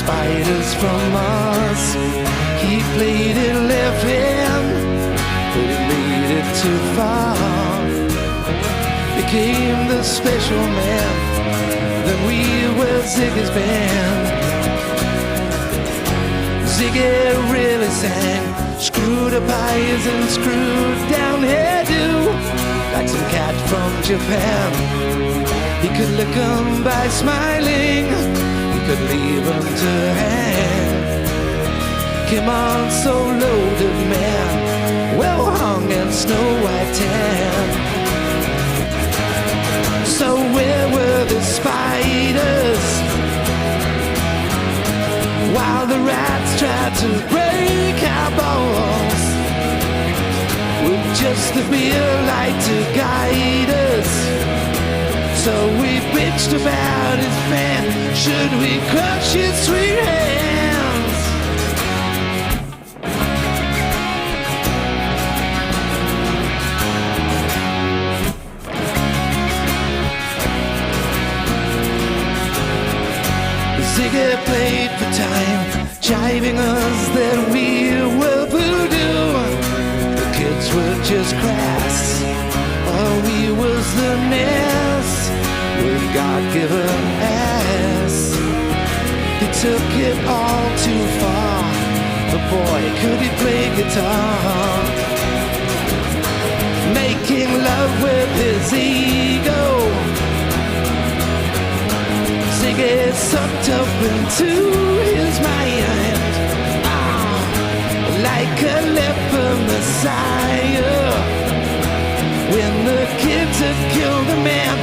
spiders from Mars. He played it left hand, but he made it too far. Became the special man, then we were Ziggy's band. Ziggy really sang, screwed up eyes and screwed down hairdo, like some cat from Japan. He could lick 'em by smiling, he could leave 'em to hang. Came on so loaded, man, well hung in snow white tan. So where were the spiders while the rats tried to break our balls? With just the beer light to guide us, so we bitched about his fan. Should we crush his sweet hands? Ziggy played for time, jiving us that we were voodoo. The kids were just crass, oh, we was the mess with God-given ass. He took it all too far, but boy, could he play guitar. Making love with his ego, Ziggy sucked up into his mind, like a leper messiah. When the kids had killed a man,